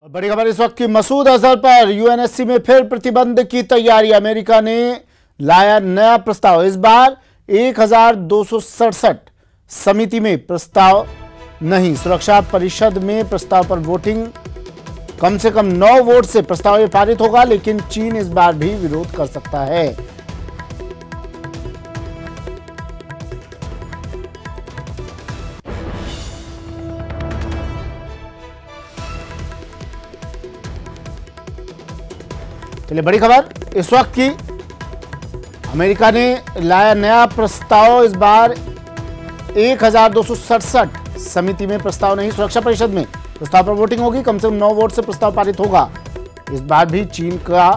बड़ी खबर इस वक्त की, मसूद अजहर पर यूएनएससी में फिर प्रतिबंध की तैयारी। अमेरिका ने लाया नया प्रस्ताव। इस बार 1267 समिति में प्रस्ताव नहीं। सुरक्षा परिषद में प्रस्ताव पर वोटिंग, कम से कम 9 वोट से प्रस्ताव ये पारित होगा, लेकिन चीन इस बार भी विरोध कर सकता है। चलिए बड़ी खबर इस वक्त की, अमेरिका ने लाया नया प्रस्ताव। इस बार 1267 समिति में प्रस्ताव नहीं। सुरक्षा परिषद में प्रस्ताव पर वोटिंग होगी, कम से कम 9 वोट से प्रस्ताव पारित होगा। इस बार भी चीन का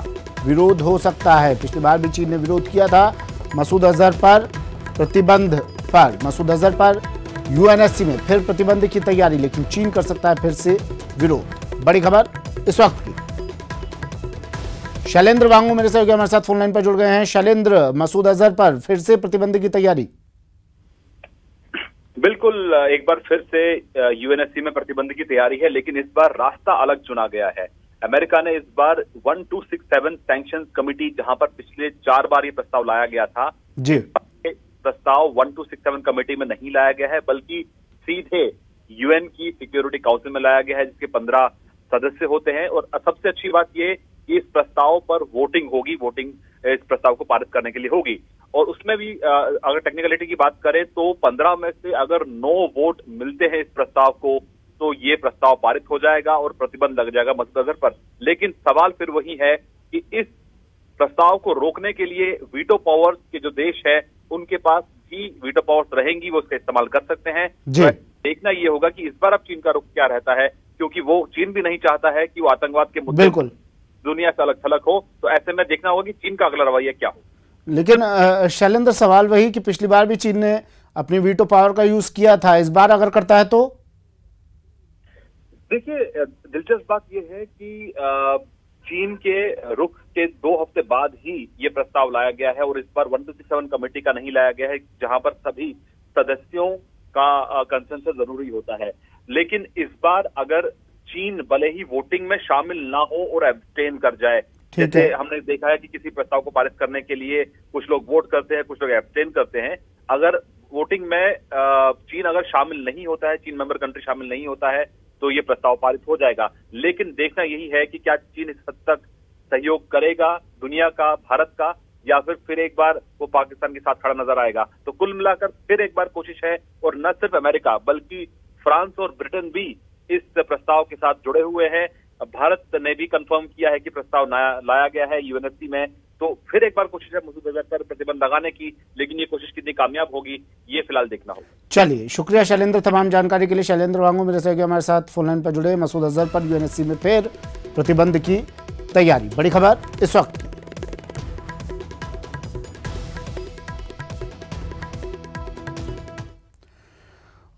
विरोध हो सकता है। पिछली बार भी चीन ने विरोध किया था मसूद अजहर पर प्रतिबंध पर। मसूद अजहर पर यूएनएससी में फिर प्रतिबंध की तैयारी, लेकिन चीन कर सकता है फिर से विरोध। बड़ी खबर इस वक्त की। शैलेंद्र वांगू मेरे सहयोगी हमारे साथ फोन लाइन पर जुड़ गए हैं। शैलेंद्र, मसूद अजहर पर फिर से प्रतिबंध की तैयारी? बिल्कुल, एक बार फिर से यूएनएससी में प्रतिबंध की तैयारी है, लेकिन इस बार रास्ता अलग चुना गया है। अमेरिका ने इस बार 1267 सैंक्शंस कमेटी, जहां पर पिछले 4 बार ये प्रस्ताव लाया गया था, जी, प्रस्ताव 1267 कमेटी में नहीं लाया गया है, बल्कि सीधे यूएन की सिक्योरिटी काउंसिल में लाया गया है, जिसके 15 सदस्य होते हैं। और सबसे अच्छी बात ये कि इस प्रस्ताव पर वोटिंग होगी। वोटिंग इस प्रस्ताव को पारित करने के लिए होगी, और उसमें भी अगर टेक्निकलिटी की बात करें तो 15 में से अगर 9 वोट मिलते हैं इस प्रस्ताव को, तो ये प्रस्ताव पारित हो जाएगा और प्रतिबंध लग जाएगा मसूद अजहर पर। लेकिन सवाल फिर वही है कि इस प्रस्ताव को रोकने के लिए वीटो पावर्स के जो देश है, उनके पास भी वीटो पावर्स रहेंगी, वो उसका इस्तेमाल कर सकते हैं। तो देखना ये होगा कि इस बार अब चीन का रुख क्या रहता है, क्योंकि वो चीन भी नहीं चाहता है कि वो आतंकवाद के मुद्दे बिल्कुल दुनिया से अलग थलग हो। तो ऐसे में देखना होगा कि चीन का अगला रवैया क्या हो। लेकिन शैलेंद्र, सवाल वही कि पिछली बार भी चीन ने अपनी वीटो पावर का यूज किया था, इस बार अगर करता है तो? देखिए, दिलचस्प बात यह है कि चीन के रुख के 2 हफ्ते बाद ही ये प्रस्ताव लाया गया है, और इस बार 1267 कमेटी का नहीं लाया गया है, जहां पर सभी सदस्यों का कंसेंसस जरूरी होता है। लेकिन इस बार अगर चीन भले ही वोटिंग में शामिल ना हो और एब्सटेन कर जाए, जैसे हमने देखा है कि किसी प्रस्ताव को पारित करने के लिए कुछ लोग वोट करते हैं, कुछ लोग एब्सटेन करते हैं। अगर वोटिंग में चीन अगर शामिल नहीं होता है, चीन मेंबर कंट्री शामिल नहीं होता है, तो ये प्रस्ताव पारित हो जाएगा। लेकिन देखना यही है कि क्या चीन इस हद तक सहयोग करेगा दुनिया का, भारत का, या फिर एक बार वो पाकिस्तान के साथ खड़ा नजर आएगा। तो कुल मिलाकर फिर एक बार कोशिश है, और न सिर्फ अमेरिका बल्कि फ्रांस और ब्रिटेन भी इस प्रस्ताव के साथ जुड़े हुए हैं। भारत ने भी कंफर्म किया है कि प्रस्ताव लाया गया है यूएनएससी में। तो फिर एक बार कोशिश है मसूद अजहर पर प्रतिबंध लगाने की, लेकिन ये कोशिश कितनी कामयाब होगी ये फिलहाल देखना होगा। चलिए, शुक्रिया शैलेंद्र तमाम जानकारी के लिए। शैलेंद्र वांगू मेरे सहयोगी हमारे साथ फोन लाइन पर जुड़े। मसूद अजहर पर यूएनएससी में फिर प्रतिबंध की तैयारी। बड़ी खबर इस वक्त।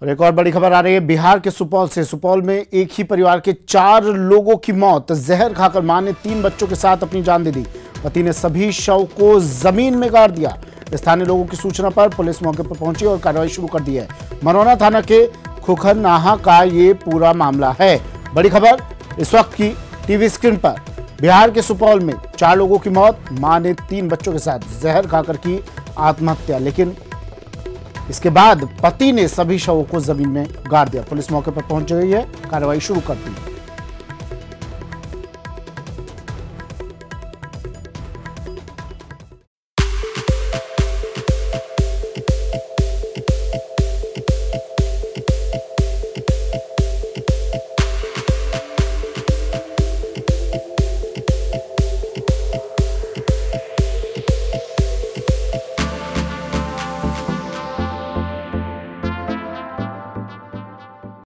और एक और बड़ी खबर आ रही है बिहार के सुपौल से। सुपौल में एक ही परिवार के 4 लोगों की मौत। जहर खाकर मां ने 3 बच्चों के साथ अपनी जान दे दी। पति ने सभी शव को जमीन में गाड़ दिया। स्थानीय लोगों की सूचना पर पुलिस मौके पर पहुंची और कार्रवाई शुरू कर दी है। मनोना थाना के खुखरनाहा का ये पूरा मामला है। बड़ी खबर इस वक्त की टीवी स्क्रीन पर। बिहार के सुपौल में 4 लोगों की मौत। मां ने 3 बच्चों के साथ जहर खाकर की आत्महत्या, लेकिन इसके बाद पति ने सभी शवों को जमीन में गाड़ दिया। पुलिस मौके पर पहुंच गई है, कार्रवाई शुरू कर दी।